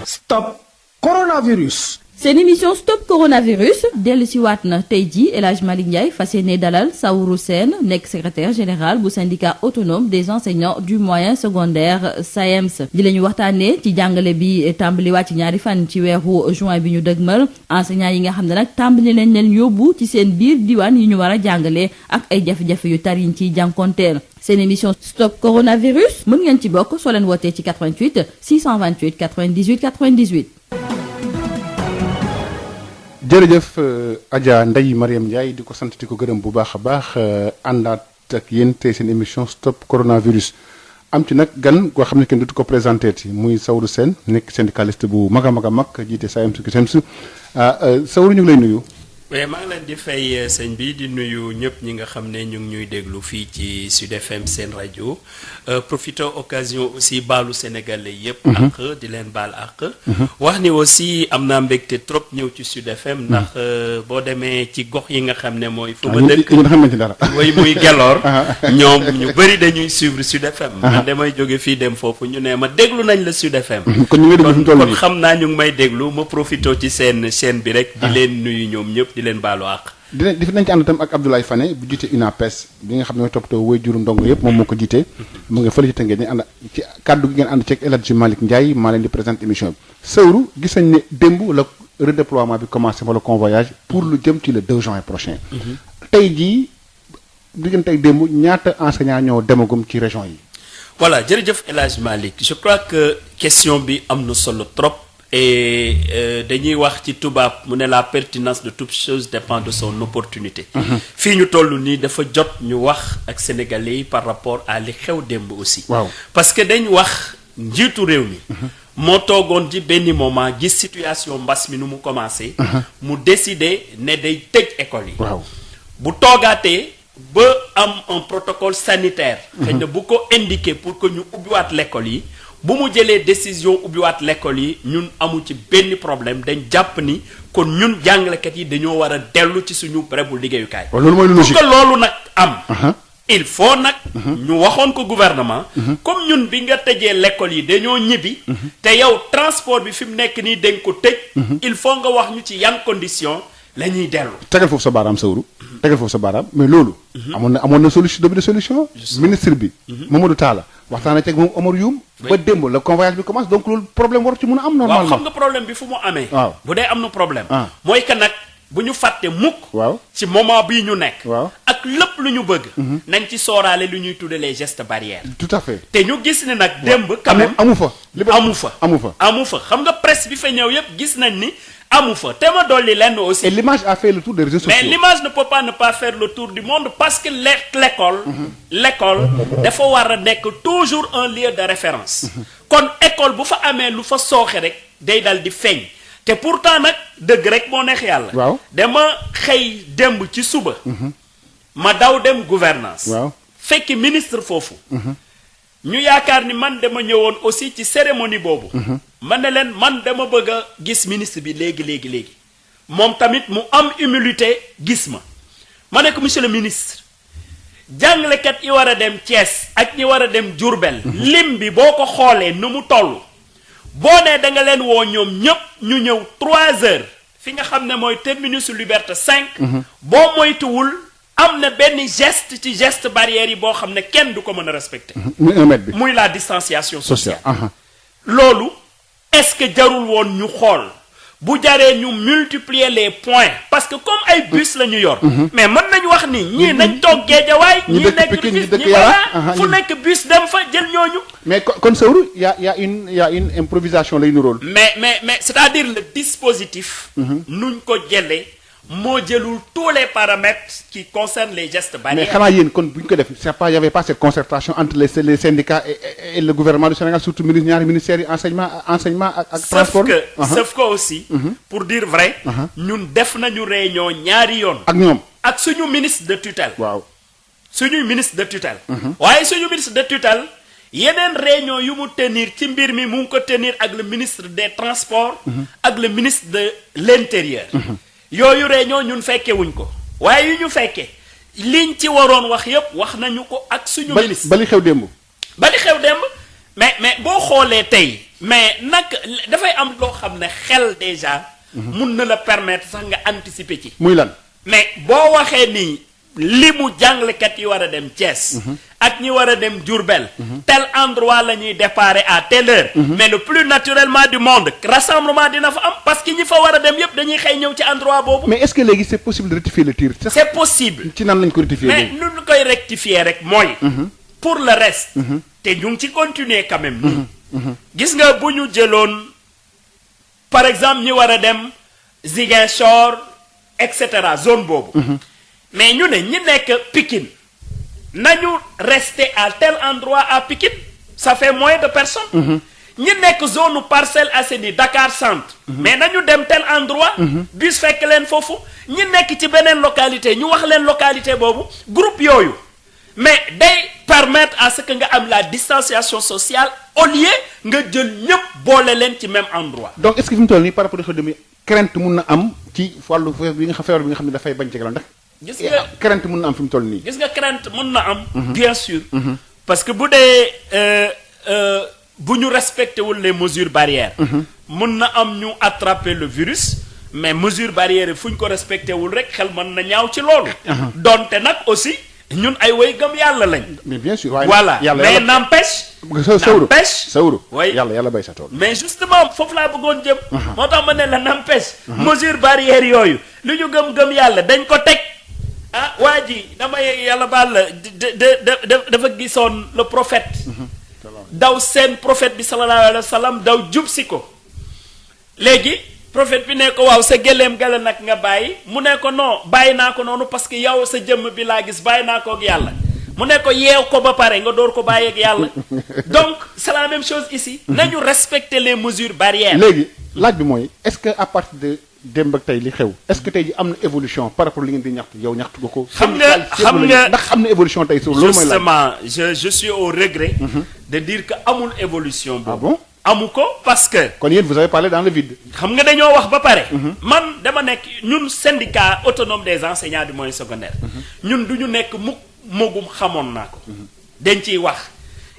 Stop coronavirus. seen émission Stop coronavirus dellu si waat na tey jii El Hadj Malick Ndiaye fas yéene dalal Saourou Sène nekk secrétaire général bu syndicat autonome des enseignants du moyen secondaire SAEMS di la ñu waxtaanee ci jàngale bi tàmbaliwaat ci ñaari fan ci weeru juin bi ñu dëgmal enseignants yi nga xam ne nag tàmbali nañ leen yóbbu ci seen biir diwaan yi ñu war a jàngalee ak ay jafe-jafe yu tar yiñ ciy jànkonteel seen émission Stop coronavirus mën ngeen ci bokk soo leen wootee ci 88 628 98 98. jërëjëf Adja Ndeye Mariam Ndiaye di ko sant di ko gërëm bu baax a baax àndaat ak yéen tey seen émission Stop coronavirus am ci nag gan goo xam ne kenn dootu ko présenté ci muy Saourou Sène nekk syndicaliste bu mag a mag jiite SAEMS Saourou ñu ngi lay nuyu. mais maa ngi leen di fay sëñ bi di nuyu ñëpp ñi nga xam ne ñu ngi ñuy déglu fii ci Sud FM seen rajo profité occasion aussi baalu sénégalais yëpp. ak di leen baal ak. wax ni aussi am naa mbégte trop ñëw ci Sud FM. ndax boo demee ci gox yi nga xam ne mooy. fu ma dëkk ñu xam ci dara. muy Gelor. ñoom ñu bëri dañuy suivre Sud FM. man damay jóge fii dem foofu ñu ne ma déglu nañ la Sud FM. kon ñu ngi déglu kon xam naa ñu ngi may déglu ma profité ci seen chaîne bi rek. di leen nuyu ñoom ñëpp. di leen baalu àq. dinañ ci ànd tam ak Abdoulaye Fane bu jiite UNAPES bi nga xam ne mooy toppatoo woy juru ndongo yëpp moom moo ko jiite. mu ngi fële ci Tëngéej ñu ànd ci kàddu gi ngeen ànd ceeg El Hadj Malick Ndiaye maa leen di présenter émission bi. Saourou gis nañ ne démb la redéploiement bi commencé wala convoyage pour lu jëm ci le 2 juin prochain. tey jii diggante tey démb ñaata enseignants ñoo demagum ci région yi. voilà jërëjëf El Hadj Malick je crois que question bi am na solo trop. et dañuy wax ci tubaab mu ne la pertinence de toute chose dépend de son opportunité. fii ñu toll nii dafa jot ñu wax ak sénégalais yi par rapport à li xew démb aussi. waaw parce que dañ wax njiitu réew mi. moo toogoon ci benn moment gis situation mbas mi nu mu commencé. mu décider ne day tëj école yi. waaw bu toogaatee ba am un protocole sanitaire. xëy na bu ko indiqué pour que ñu ubbiwaat l'école yi. bu mu jëlee décision ubbiwaat l'école yi ñun amu ci benn problème dañ jàpp ni kon ñun jàngalekat yi dañoo war a dellu ci suñu bérébu liggéeyukaay. loolu mooy logique pour que loolu nag am. il faut nag. ñu waxoon ko gouvernement. comme ñun bi nga tëjee l'école yi dañoo ñibbi. te yow transport bi fi mu nekk nii dañ ko tëj. il faut nga wax ñu ci yan condition la ñuy dellu. tegal foofu sa baaraam Saourou tegal foofu sa baaraam mais loolu. amoon na solution de solution. ministre bi. Mamadou Talla waxtaan ak moom Omar Youm. ba démb le convoyage bi commence donc loolu problème war ci mun a am. normalement waaw xam nga problème bi fu mu amee. waaw bu dee am na problème. mooy que nag bu ñu fàtte mukk. waaw ci moment bii ñu nekk. waaw ak lépp lu ñu bëgg. nañ ci sooraale lu ñuy tuddee les gestes barrières. tout à fait te ñu gis ne nag démb. quand même amu fa. amu fa xam nga presse bi fa ñëw yépp gis nañ ni. amu fa te ma dolli lenn aussi. et l'image a fait le tour des réseaux sociaux. mais l'image ne peut pas faire le tour du monde parce que l'école dafa war a nekk toujours un lieu de référence. kon école bu fa amee lu fa sooxe rek day dal di feeñ te pourtant nag dëgg rek moo neex yàlla. waaw dama xëy démb ci suba. ma daw dem gouvernance. waaw fekk ministre foofu. ñu yaakaar ni man dama ñëwoon aussi ci cérémonie boobu. man ne leen man dama bëgg a gis ministre bi léegi moom tamit mu am humilité gis ma ne ko monsieur le ministre jàngalekat yi war a dem Thiès ak ñi war a dem Diourbel. lim bi boo ko xoolee nu mu toll. boo nee da nga leen woo ñoom ñëpp ñu ñëw 3 heures fi nga xam ne mooy terminus Liberté 5. boo moytuwul. am na benn geste barrière yi boo xam ne kenn du ko mën a respecter. muy 1 mètre bi. muy la distanciation sociale. sociale. loolu est-ce que jarul woon ñu xool bu jaree ñu multiplier les points parce que comme ay bus la ñu yor. mais mën nañu wax ni ñii nañ toog Guédiawaye. ñii nekk Pikine ñi Rufisque dëkk ñi Yara voilà fu nekk bus dem fa jël ñooñu. mais kon Saourou y a une improvisation lay nuróol. mais c'est-à-dire le dispositif. nuñ ko jëlee. moo jëlul tous les paramètres qui concernent les gestes barrières. mais xanaa yéen kon bu ñu ko def y avait pas cette concertation entre les syndicats et le gouvernement du Sénégal surtout ñaari ministères yi enseignement ak transport. sauf que aussi. pour dire vrai. ñun def nañu réunion ñaari yoon. ak ñoom. ak suñu ministre de tutelle. waaw suñuy ministre de tutelle. waaye suñu ministre de tutelle yeneen réunion yu mu tenir ci mbir mi mu ngi ko tenir ak le ministre des transports. ak le ministre de l'intérieur. yooyu réunion ñun fekke wuñ ko waaye yu ñu fekkee liñ ci waroon wax yépp wax nañu ko ak suñu ministre. bali xew démb. mais boo xoolee tey mais nag dafay am loo xam ne xel déjà. mun na la permettre sax nga anticiper ci. muy lan. mais boo waxee nii li mu jàngalekat yi war a dem Thiès. ak ñi war a dem Diourbel. tel endroit la ñuy déparé à telle heure. mais le plus naturellement du monde rassemblement dina fa am parce que ñi fa war a dem yépp dañuy xëy ñëw ci endroit boobu. mais est-ce que léegi c'est possible de rectifier le tir. c'est possible. ci nan lañ ko rectifier mais léegi. nu ñu koy rectifier rek mooy. pour le reste. te ñu ngi ci continuer quand même nii. gis nga bu ñu jëloon par exemple ñi war a dem Ziguinchor et cetera zone boobu. mais ñu ne ñi nekk Pikine nañu rester à tel endroit à Pikine ça fait moins de personnes. ñi nekk zone Parcelles Assainies Dakar centre. mais nañu dem tel endroit. bus fekk leen foofu ñi nekk ci beneen localité ñu wax leen localité boobu groupe yooyu. mais day permettre à ce que nga am la distanciation sociale au lieu nga jël ñëpp boole leen ci même endroit. donc est-ce que fi mu toll nii par rapport ak xew crainte mun na am ci wàllu feebar bi nga xam ne dafay bañ ci galaw ndax. gis nga crainte mun na am fi mu toll nii. gis nga crainte mun na am. bien sûr. parce que bu dee bu ñu respecté wul les mesures barrières. mun na am ñu attraper le virus. mais mesures barrières yi fu ñu ko respecté wul rek xel mën na ñaaw ci loolu. donte nag aussi. ñun ay way gëm yàlla lañ. mais bien sûr waaye voilà mais n'empêche. sawru oui yàlla bay sa tool. mais justement foofu laa bëggoon jëm. moo tax ma ne la n'empêche. mesure barrière yooyu lu ñu gëm yàlla dañ ko teg. ah waa ji damay yàlla baal la dafa gisoon le prophète. daw seen prophète bi sallallahu alayhi wa sallam daw jub si ko léegi. prophète bi ne ko waaw sa gëléem gala nag nga bàyyi mu ne ko non bàyyi naa ko noonu parce que yow sa jëmm bi laa gis bàyyi naa ko ak yàlla mu ne ko yeew ko ba pare nga door ko bàyyi ak yàlla donc c'est la même chose ici nañu respecter les mesures barrières. léegi laaj bi mooy est-ce que à partir de démb ak tey li xew est-ce que tey ji am na évolution par rapport li ngeen di ñaxtu yow ñaxtu nga ko. xam nga ndax am na évolution tey suuf loolu mooy laaj. justement je suis au regret. de dire que amul évolution boobu. ah bon. amu ko parce que. kon yéen vous avez parlé dans le vide. xam nga dañoo wax ba pare. man dama nekk ñun syndicat autonome des enseignants du moyen secondaire. ñun du ñu nekk mogum xamoon naa ko. dañ ciy wax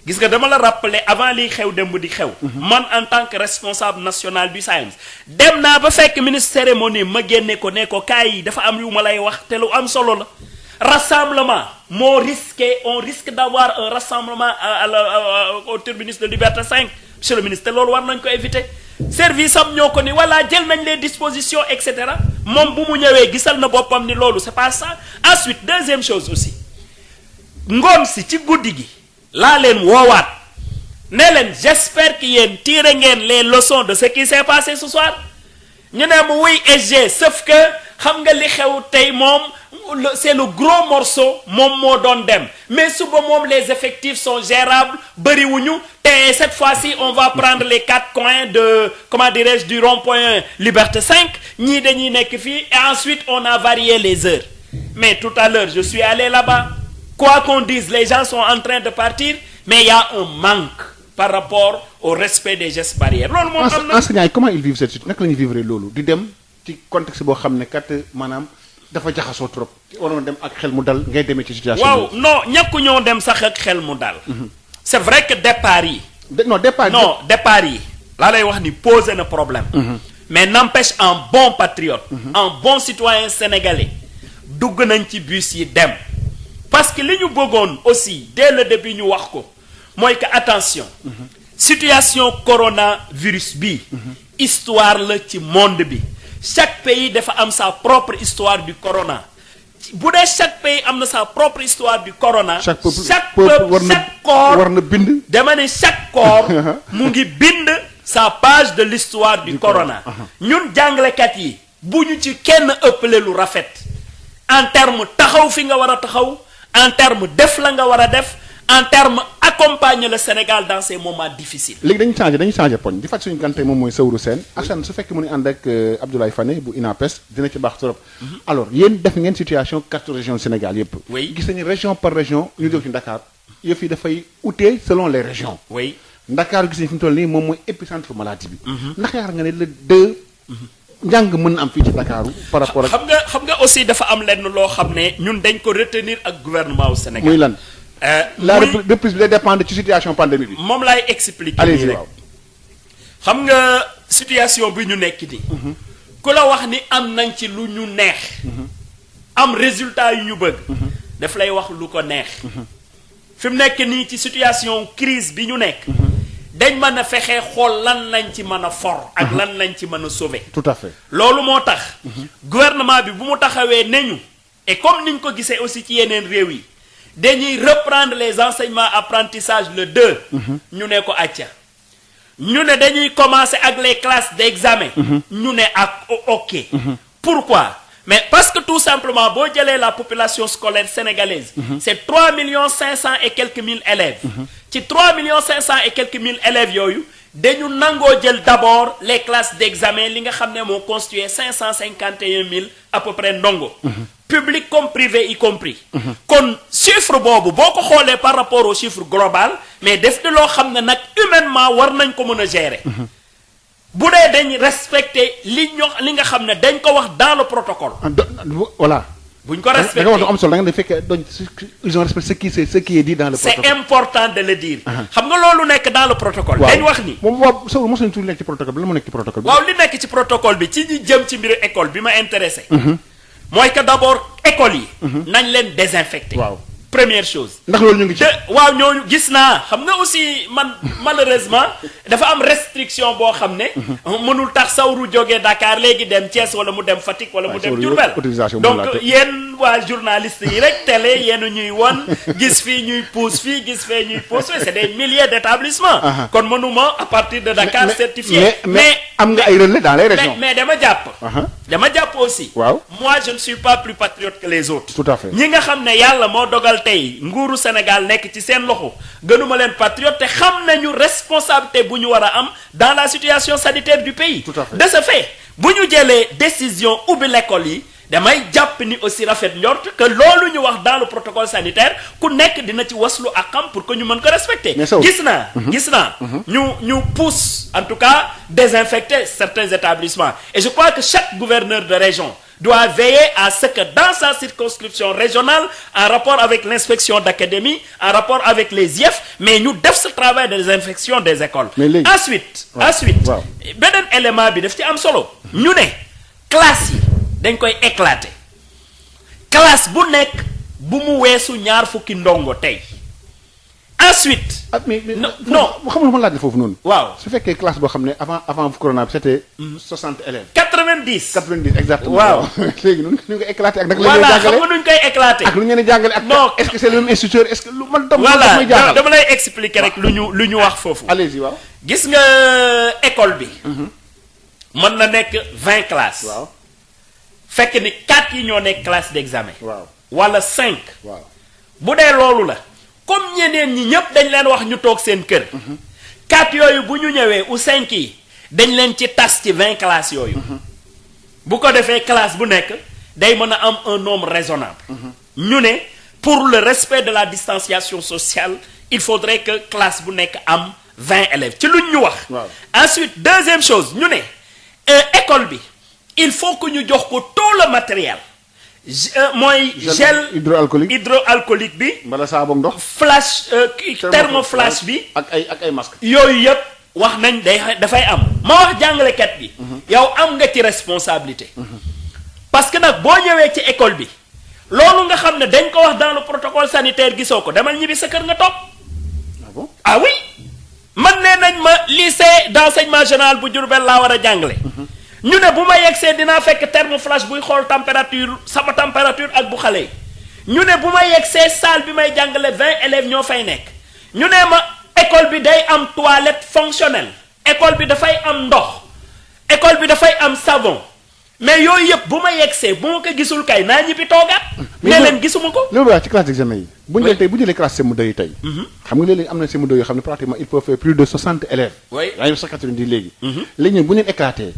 gis nga dama la rappeler avant liy xew démb di xew. man en tant que responsable national du SAEMS dem naa ba fekk ministre cérémonie ma génne ko ne ko kaay yi dafa am yu ma lay wax te lu am solo la. rassemblement on risque d'avoir un rassemblement au terminus de Liberté 5. monsieur le ministre loolu war nañ ko éviter service am ñoo ko ni voilà jël nañ les dispositions et cetera moom bu mu ñëwee gisal na boppam ni loolu c'est pas ça. ensuite deuxième chose aussi ngoon si ci guddi gi laa leen woowaat ne leen j'espère que yéen tiré ngeen les leçons de ce qui s'est passé ce soir ñu ne mu wuy SG sauf que xam nga li xew tey moom c'est le gros morceau moom moo doon dem mais suba moom les effectifs sont gérables bëriwuñu te cette fois-ci on va prendre les 4 coins de comment dirais-je du rond-point Liberté 5 ñii dañuy nekk fii et ensuite on a varié les heures mais tout à l'heure je suis allé là-bas quoi qu'on dise les gens sont en train de partir mais il y a un manque par rapport au respect des gestes barrières loolu moom am na enseignants yi comment ils vivent cette situation naka la ñuy vivre loolu di dem ci contexte boo xam ne kat maanaam dafa jaxasoo trop waroon dem ak xel mu dal ngay demee ci situation waaw non ñàkku ñoo dem sax ak xel mu dal c'est vrai que départ yi départ yi laa lay wax ni posé na problème mais n'empêche en bon patriote en bon citoyen sénégalais dugg nañ ci bus yi dem parce que li ñu bëggoon aussi dès le début ñu wax ko mooy que attention situation coronavirus bi histoire la ci monde bi chaque pays dafa am sa propre histoire du corona bu dee chaque pays am na sa propre histoire du corona chaque peuple chaque corps war na bind dama ne chaque corps mu ngi bind sa page de l'histoire du corona ñun jàngalekat yi bu ñu ci kenn ëppale lu rafet en terme taxaw fi nga war a taxaw en terme def la nga war a def en terme ak accompagne le Sénégal dans ces moments difficiles. léegi dañuy changé poñ di faj suñu gante moom mooy Saourou Sène Assane su fekkee mu ngi ànd ak Abdoulaye Fane bu INAPES dina ci baax trop. alors yéen def ngeen situation 4 régions du Sénégal yépp. Oui. gis nañu région par région ñu jóg ci Dakar yëf yi dafay utee selon les régions. oui Dakar gis nañu fi mu toll nii moom mooy épicentre maladie bi. ndax yaakaar nga ne le 2 njàng mën na am fii ci Dakar par rapport ak. xam nga aussi dafa am lenn loo xam ne ñun dañ ko retenir ak gouvernement au Sénégal. muy lan. la reprise bi day dépendre ci situation pandémie bi. moom laay expliquer allez-y nii rek waaw. xam nga situation bi ñu nekk nii. ku la wax ni am nañ ci lu ñu neex. am résultat yu ñu bëgg. daf lay wax lu ko neex. fi mu nekk nii ci situation crise bi ñu nekk. dañ mën a fexe xool lan lañ ci mën a for. ak lan lañ ci mën a sauver. tout à fait. loolu moo tax. gouvernement bi bu mu taxawee ne ñu. et comme niñ ko gisee aussi ci yeneen réew yi. dañuy reprendre les enseignements apprentissage le 2. ñu ne ko acca ñu ne dañuy commencer ak les classes d'examen. ñu ne ak ok. pourquoi mais parce que tout simplement boo jëlee la population scolaire sénégalaise. c'est 3 500 et quelques mille élèves. ci 3 500 et quelques mille élèves yooyu dañu nangoo jël d'abord les classes d'examen li nga xam ne moo constitué 551 000 à peu près ndongo. public comme privé y compris. kon chiffre boobu boo ko xoolee par rapport au chiffre global mais def di loo xam ne nag humainement war nañ ko mën a gérer. bu dee dañ respecter li nga xam ne dañ ko wax dans le protocole. voilà. buñ ko respecté da nga wax lu am solo da nga fekkee doon ils ont respecté ce qui est dit dans le protocole. c'est important de le dire. xam nga loolu nekk dans le protocole. dañ wax ni moom waaw Sow mos nañu tuuti nekk ci protocole bi lan moo nekk ci protocole bi. waaw li nekk ci protocole bi ci ñi jëm ci mbiru école bi ma intéressé. mooy que d'abord école yi. nañ leen désinfecté. waaw première chose. ndax loolu ñu ngi ci. waaw ñooñu gis naa xam nga aussi man malheureusement dafa am restriction boo xam ne. mënul tax Saourou jógee Dakar léegi dem Thiès wala mu dem Fatick wala mu dem Diourbel. donc yéen waa journalistes yi rek télé yéen ñuy won gis fii ñuy pousse fii gis fee ñuy pousse c'est des milliers d'établissements. kon mënuma à partir de Dakar certifié. mais am nga ay relais dans les régions. mais dama jàpp. dama jàpp aussi. waaw moi je ne suis pas plus patriote que les autres. tout à fait ñi nga xam ne yàlla moo dogal tey nguuru Sénégal nekk ci seen loxo gënuma leen patriote te xam nañu responsabilité bu ñu war a am dans la situation sanitaire du pays. tout à fait de ce fait bu ñu jëlee décision ubbi l'école yi damay jàpp ni aussi rafet njort que loolu ñu wax dans le protocole sanitaire ku nekk dina ci waslu ak xam pour que ñu mën ko respecter. gis naa ñu pousse en tout cas désinfecter certains établissements et je crois que chaque gouverneur de région doit veiller à ce que dans sa circonscription régionale en rapport avec l'inspection d'académie en rapport avec les IEF mais ñu def ce travail de désinfection des écoles. ensuite beneen élément bi daf ci am solo. ñu ne classe yi dañ koy éclater classe bu nekk bu mu weesu ñaar fukki ndongo tey ensuite. non xam nga ma laaj la foofu noonu. waaw su fekkee classe boo xam ne avant corona bi c'était 60 élèves. 90 exactement. waaw léegi nu ñu koy éclater ak nag. voilà xam nga nuñ koy éclater. ak lu ñu leen di jàngale ak. non est-ce que c'est le même instituteur est-ce que lu man. voilà dama lay expliquer rek lu ñu wax foofu. allez-y waaw. gis nga école bi. mën na nekk 20 classes. waaw fekk ni 4 yi ñoo nekk classe d'examen. waaw wala 5. waaw bu dee loolu la comme ñeneen ñi ñëpp dañ leen wax ñu toog seen kër. 4 yooyu bu ñu ñëwee ou 5 yi dañ leen ci tas ci 20 classes yooyu. bu ko defee classe bu nekk day mën a am un nombre raisonnable. ñu ne pour le respect de la distanciation sociale il faudrait que classe bu nekk am 20 élèves ci luñ ñu wax. ensuite deuxième chose ñu ne école bi il faut que ñu jox ko tout le matériel. mooy gel hydroalcoolique bi. mbala saabu ndox. flash thermoflash bi. ak ay masques. yooyu yëpp wax nañ dafay am. ma wax jàngalekat bi. yow am nga ci responsabilité. parce que nag boo ñëwee ci école bi. loolu nga xam ne dañ ko wax dans le protocole sanitaire gisoo ko demal ñibbi sa kër nga toog. ah bon ah oui. man nee nañ ma lycée d'enseignement général bu Diourbel laa war a jàngale. ñu ne bu ma yegsee dinaa fekk thermoflash buy xool température sama température ak bu xale yi ñu ne bu ma yegsee salle bi may jàngale 20 élèves ñoo fay nekk ñu ne ma école bi day am toilette fonctionnelle école bi dafay am ndox école bi dafay am savon mais yooyu yëpp bu ma yegsee bu ma ko gisul kay naa ñibbi toogaat. mais ne leen gisuma ko. li ma wax ci classe d'examen yi. bu ñu bu jëlee classe CM2 yi tey. xam nga léeg-léeg am na CM2 yoo xam ne pratiquement il peut faire plus de 60 élèves. oui yaa ngi 190 léegi. léegi ñun bu ñu leen éclaté.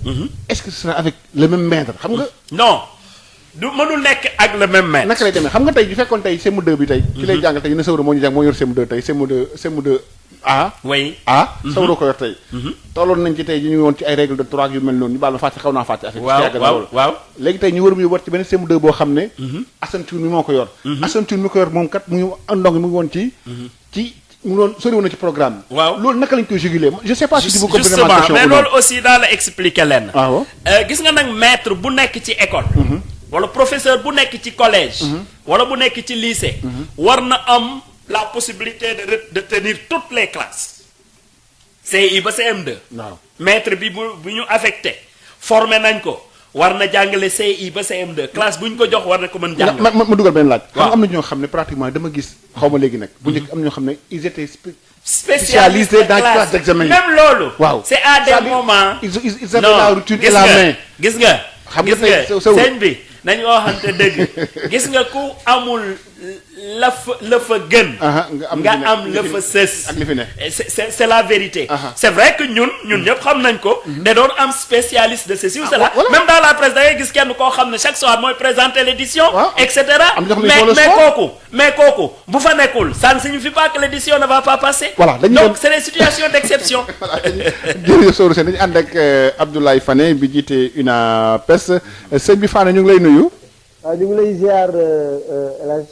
est-ce que ce sera avec le même maître xam nga. non du mënul nekk ak le même maître. naka lay demee xam nga tey bu fekkoon tey CM2 bi tey. ki lay jàngal tey ne Sawru moo ñu jàng moo yor CM2 tey CM2 A. oui A. Sawru ko yor tey. tolloon nañ ci tey ñu ngi woon ci ay règles de 3 yu mel noonu ñu baal ma fàtte xaw naa fàtte affaire waaw léegi tey ñu war mu war ci benn CM2 boo xam ne. Assane Thioune mi moo ko yor. Assane Thioune mi ko yor moom kat mu ngi ndong mu ngi woon ci mu doon sori woon na ci programme bi. waaw loolu naka lañ koy juguler je sais pas si vous comprenez ma justement question mais loolu aussi daa la expliquer leen. waaw gis nga nag maître bu nekk ci école. wala professeur bu nekk ci collège. wala bu nekk ci lycée. war na am la possibilité de tenir toutes les classes. CI ba CM2. waaw maître bi bu ñu affecté formé nañ ko war na jàngale CI ba CM2 classe bu ñu ko jox war na ko mën jàngale. ma dugal benn laaj. waaw xam am na ñoo xam ne pratiquement dama gis xaw ma léegi nag. bu njëkk am na ñoo xam ne ils étaient spécialisés dans classe d'examen yi. même loolu. waaw c'est à des moments. ils avaient la routine et la main. gis nga xam nga gis nga tey sa sëñ bi nañu waxante dëgg gis nga ku amul la fa gën. nga am la fa sës. ak li fi ne. c'est la vérité. c'est vrai que ñun ñëpp xam nañ ko. da doon am spécialiste de ceci ou cela. même dans la presse da ngay gis kenn koo xam ne chaque soir mooy présenter l'édition. et cetera mais kooku bu fa nekkul ça ne signifie pas que l'édition ne va pas passer. voilà donc c'est des situations d'exception. jërëjëf Sawru Sène dañu ànd ak Abdoulaye Fane bi jiite UNAPES sëñ bi Fane ñu ngi lay nuyu. waaw ñu ngi lay ziar El Hadj.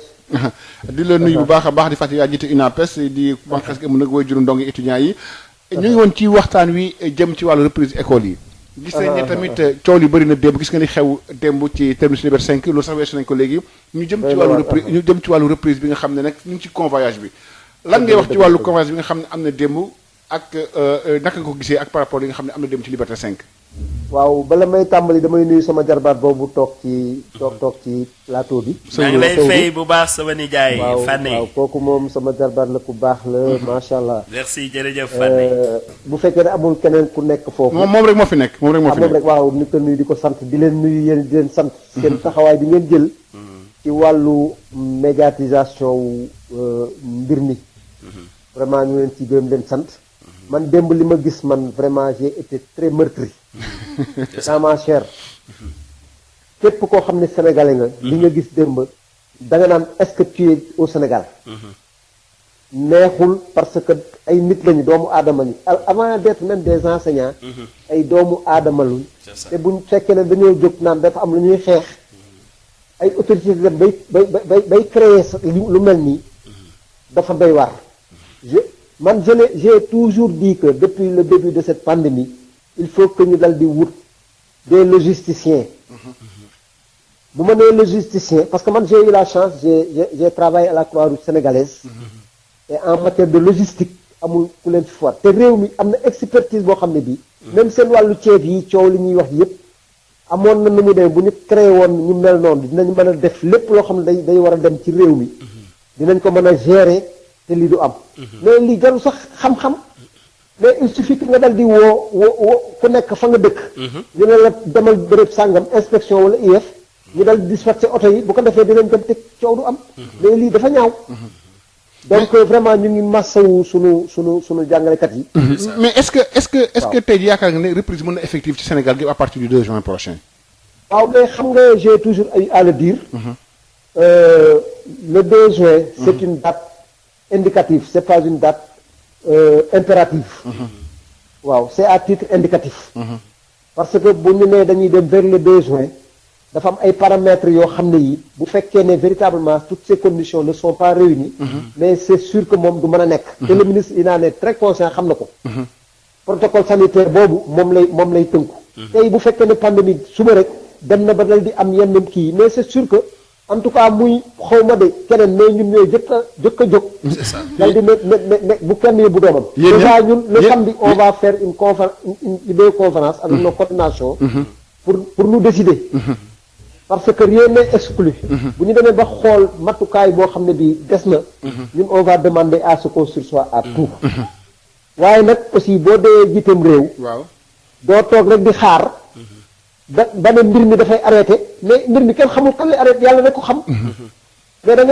di la nuyu bu baax a baax di fàttali yaa jiite UNAPES di banqaas gi mu nag way juróom ndongi étudiants yi. ñu ngi woon ci waxtaan wi jëm ci wàllu reprise école yi. gis nañ ne tamit coow li bëri na démb gis nga ni xew démb ci terminus Liberté 5 loolu sax weesu nañ ko léegi. ñu jëm ci wàllu reprise bi nga xam ne nag ñu ngi ci convoyage bi. lan ngay wax ci wàllu convoyage bi nga xam ne am na démb ak naka nga ko gisee ak par rapport li nga xam ne am na démb ci Liberté 5. waaw bala may tàmbali damay nuyu sama jarbaat boobu toog ci plateau bi. maa ngi lay fay bu baax sama nijaay. Fane waaw kooku moom sama jarbaat la ku baax la macha allah. merci jërëjëf Fane. bu fekkee ne amul keneen ku nekk foofu. moom rek moo fi nekk moom rek waaw ni ko nuyu di ko sant di leen nuyu yéen di leen sant. seen taxawaay bi ngeen jël. ci wàllu médiatisation wu mbir mi. vraiment ñu leen ci gërëm leen sant. man démb li ma gis man vraiment j'ai été très meurtri. dans ma chair. képp koo xam ne sénégalais nga. li nga gis démb da nga naan est-ce que tu es au Sénégal. neexul parce que ay nit lañu doomu aadama ñi avant d'être même des enseignants. ay doomu aadama luñ. te buñ fekkee ne dañoo jóg naan dafa am lu ñuy xeex. ay autorités dem bay créer lu mel nii. dafa doy waar. j'ai toujours dit que depuis le début de cette pandémie il faut que ñu dal di wut des logisticiens. bu ma nee logisticien parce que man j'ai eu la chance j'ai travaillé à la Croix-Rouge sénégalaise. et en matière de logistique amul ku leen fi foot te réew mi am na expertise boo xam ne bii. même seen wàllu ceeb yi coow li ñuy wax yépp amoon na nu mu demee bu ñu créé woon ñu mel noonu dinañ mën a def lépp loo xam ne day war a dem ci réew mi. dinañ ko mën a gérer te lii du am. mais lii jarul sax xam-xam. mais il suffit que nga dal di woo ku nekk fa nga dëkk. ñu ne la demal béréb sàngam inspection wala IF. ñu dal di dispatcher oto yi bu ko defee dinañ dem te coow du am. mais lii dafa ñaaw. donc vraiment ñu ngi massawu sunu jàngalekat yi. mais est-ce que tey yaakaar nga ne reprise mën na effective ci Sénégal gi à partir du 2 juin prochain. waaw mais xam nga j'ai toujours eu à le dire. Le 2 juin. C'est une date indicative c'est pas une date impérative. waaw c'est à titre indicatif. parce que bu ñu nee dañuy dem vers le 2 juin. dafa am ay paramètres yoo xam ne yi bu fekkee ne véritablement toutes ces conditions ne sont pas réunies. mais c'est sûr que moom du mën a nekk. te le ministre il en est très conscient xam na ko. protocole sanitaire boobu moom lay tënku. tey bu fekkee ne pandémie suba rek dem na ba dal di am yenn kii mais c'est sûr que en tout cas muy xawma de keneen mais ñun ñooy jëkk a jóg. c'est ça dal di ne bu kenn yóbbu doomam. déjà ñun le samedi on va faire une vidéoconférence avec nos coordinations. pour nous décider. parce que rien n'est exclu. bu ñu demee ba xool matukaay boo xam ne bii des na. ñun on va demander à ce qu'on sursoit à tout. waaye nag aussi boo dee jiiteem réew. waaw doo toog rek di xaar. ba ne mbir mi dafay arrêté mais mbir mi kenn xamul kan lay arrêté yàlla rek ko xam. mais da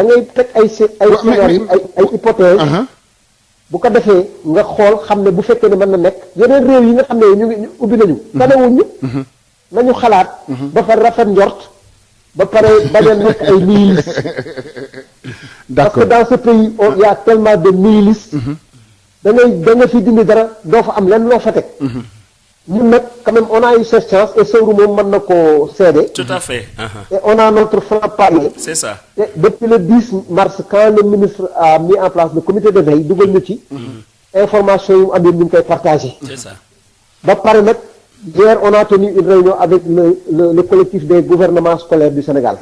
ngay teg ay scénario ay hypothèse bu ko defee nga xool xam ne bu fekkee ne mën na nekk yeneen réew yi nga xam ne ñu ngi ubbi nañu. tanewuñ ñu. nañu xalaat. ba pare rafet njort. ba pare bañ a nekk ay nihilistes. d'accord parce que dans ce pays il y a tellement de nihilistes. da nga fi dindi dara doo fa am lenn loo fa teg. ñun nag quand même on a eu cette chance et Sowru moom mën na koo seede. tout à fait. et on a notre franc-parler. c'est ça. et depuis le 10 mars quand le ministre a mis en place le comité de veille dugal ñu ci. information yu mu am ñu ngi koy partagé. c'est ça. ba pare nag hier on a tenu une réunion avec le collectif des gouvernements scolaires du Sénégal.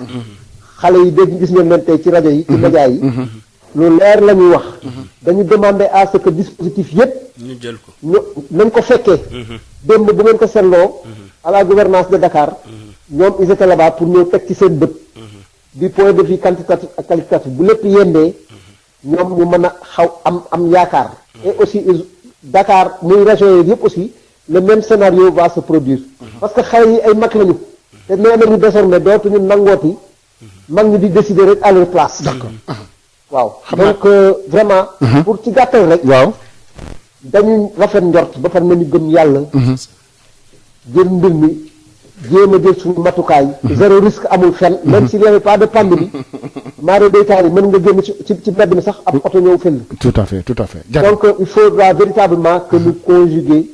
xale yi dégg gis ngeen leen tey ci rajo yi. ci média yi. lu leer la ñuy wax. dañu demander à ce que dispositif yépp ñu jël ko. nañ ko fekkee. démb bu ngeen ko seetloo. à la gouvernance de Dakar. ñoom ils étaient là-bas pour ñëw teg ci seen bët. du point de vue quantitatif ak qualitatif bu lépp yendee ñoom ñu mën a am yaakaar. et aussi Dakar muy région yi yëpp aussi le même scénario va se produire. parce que xale yi ay mag lañu. te nee nañu désormais dootuñu nangooti. mag ñi di décider rek à leur place. d'accord. waaw donc vraiment. pour ci gàttal rek. waaw. dañuy rafet njort ba pare nañu gëm yàlla. jël mbir mi jéem a jël suñu matukaay. zéro risque amul fenn. même s'il n'y avait pas de pandémie. maare deytaal yi mën nga génn ci mbedd mi sax ab oto ñëw fël. tout à fait tout à fait. donc il faudra véritablement que nous conjuguer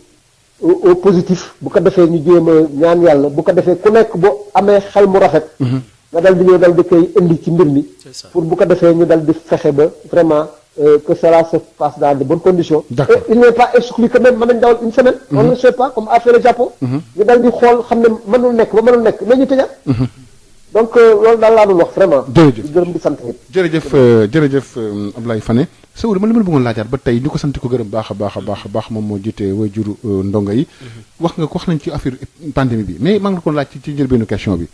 au positif bu ko defee ñu jéem a ñaan yàlla bu ko defee ku nekk boo amee xel mu rafet. nga dal di ñëw dal di koy indi ci mbir mi. pour bu ko defee ñu dal di fexe ba vraiment que cela se passe dans de bonnes conditions. D'accord. Et il n'est pas exclu que même mën nañ dawal une semaine. on ne le sait pas comme a fait le Japon. ñu dal di xool xam ne mënul nekk ba mënul nekk mais ñu tëjaat. donc loolu daal laa doon wax vraiment. jërëjëf di gërëm di sant it. jërëjëf Abdoulaye Fane Sowru man li ma la bëggoon laajaat ba tey ñu ko sant ko gërëm baax a baax moom moo jiite waajuru ndongo yi. wax nañ ci affaire pandémie bi mais maa ngi la ko laaj ci njëlbeenu question bi.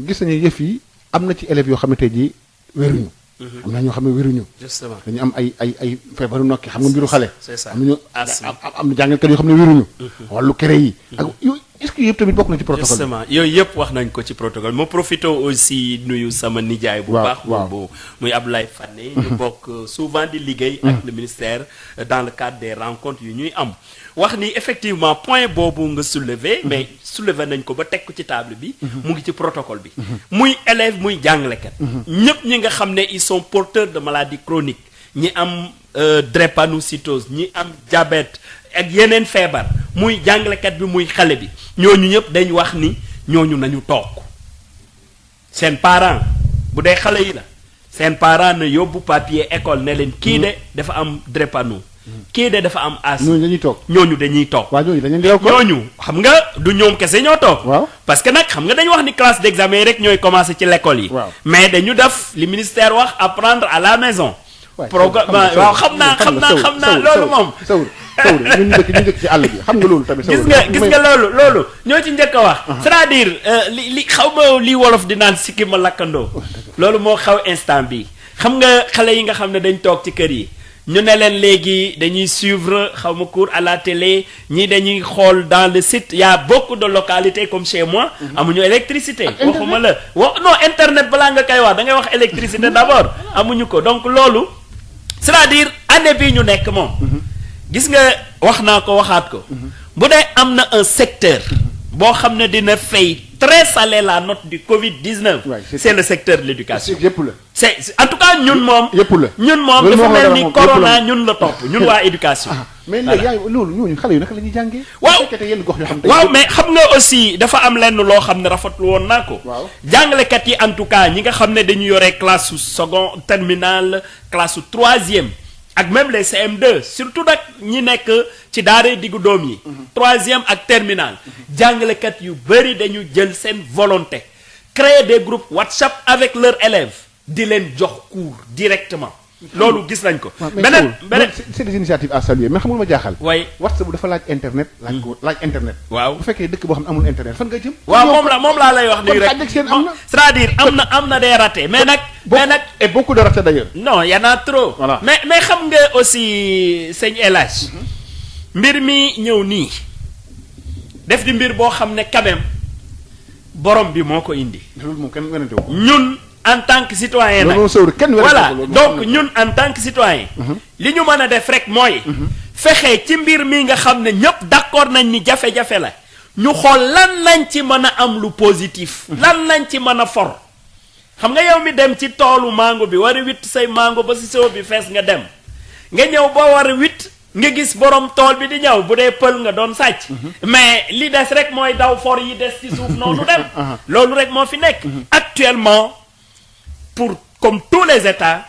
gis nañu yëf yi am na ci élèves yoo xam ne tey jii wéruñu. am na ñoo xam ne wéruñu. justement dañu am ay feebaru nokki xam nga mbiru xale. c'est ça. am na jàngalkat yoo xam ne wéruñu. wàllu kere yi. ak yooyu est-ce que yëpp tamit bokk na ci protocole. justement yooyu yëpp wax nañ ko ci protocole ma profité aussi nuyu sama nijaay bu baax. boobu muy Abdoulaye Fane. ñu bokk souvent di liggéey. ak le ministère dans le cadre des rencontres yu ñuy am. wax ni effectivement point boobu nga soulever mais soulever nañ ko ba teg ko ci table bi. mu ngi ci protocole bi. muy élève muy jàngalekat. ñëpp ñi nga xam ne ils sont porteurs de maladies chroniques ñi am drépanocytose ñi am diabète ak yeneen feebar muy jàngalekat bi muy xale bi ñooñu ñëpp dañ wax ni ñooñu nañu toog seen parent bu dee xale yi la seen parent na yóbbu papier école ne leen kii de dafa am drépano kii de dafa am asthme. ñooñu dañuy toog. ñooñu dañuy toog. waaw ñooñu dañuy toog ñooñu xam nga du ñoom kese ñoo toog. waaw parce que nag xam nga dañu wax ni classe d'examen yi rek ñooy commencer ci l'école yi. waaw mais dañu def li ministère wax apprendre à la maison. programme waaw xam naa loolu moom. Sowru ñun ñu dëkk ci àll bi xam nga loolu tamit. gis nga loolu ñoo ci njëkk a wax. c'est-à-dire li xaw ma li wolof di naan sikki ma lakkandoo. loolu moo xaw instant bi xam nga xale yi nga xam ne dañ toog ci kër yi. ñu ne leen léegi dañuy suivre xaw ma cours à la télé ñii dañuy xool dans le site y a beaucoup de localités comme chez moi. amuñu électricité. waxuma la non internet balaa nga koy wax da ngay wax électricité d'abord. amuñu ko donc loolu c'est-à-dire année bii ñu nekk moom. gis nga wax naa ko waxaat ko. bu dee am na un secteur. boo xam ne dina fay très salé la note du Covid-19. c'est le secteur de l'éducation. yëpp la. c'est en tout cas ñun moom. yëpp la ñun moom dafa mel ni corona ñun la topp ñun waa éducation. mais léegi yaa loolu ñooñu xale yi naka la ñuy jàngee. waaw mais xam nga aussi dafa am lenn loo xam ne rafetlu woon naa ko. waaw jàngalekat yi en tout cas ñi nga xam ne dañu yore classe su second terminale classe su troisième. ak même les CM2 surtout nag ñi nekk ci daara diggu doom yi. troisième ak terminale. jàngalekat yu bari dañu jël seen volonté. créer des groupes WhatsApp avec leurs élèves. di leen jox cours directement. loolu gis nañ ko. beneen c'est des initiatives à saluer mais xamul ma jaaxal. waaye WhatsApp dafa laaj internet. laaj internet. waaw bu fekkee dëkk boo xam ne amul internet fan nga jëm. waaw moom laa lay wax nii rek c'est-à-dire am na des ratés mais nag. et beaucoup de ratés d'ailleurs. non y en a trop. Voilà. mais xam nga aussi sëñ El Hadj mbir mi ñëw nii def di mbir boo xam ne quand même borom bi moo ko indi. loolu moom kenn werante wu. ñun en tant que citoyen nag loolu sëwru kenn werante voilà ko loolu donc ñun en tant que citoyen li ñu mën a def rek mooy fexe ci mbir mi nga xam ne ñëpp d'accord nañ ni jafe-jafe la ñu xool lan lañ ci mën a am lu positif lan lañ ci mën a for xam nga yow mi dem ci toolu mango bi war a witt say mango ba si sew bi fees nga dem nga ñëw ba war a witt nga gis borom tool bi di ñëw bu dee pël nga doon sàcc mais li des rek mooy daw for yi des ci suuf noonu dem loolu rek moo fi nekk actuellement pour comme tous les États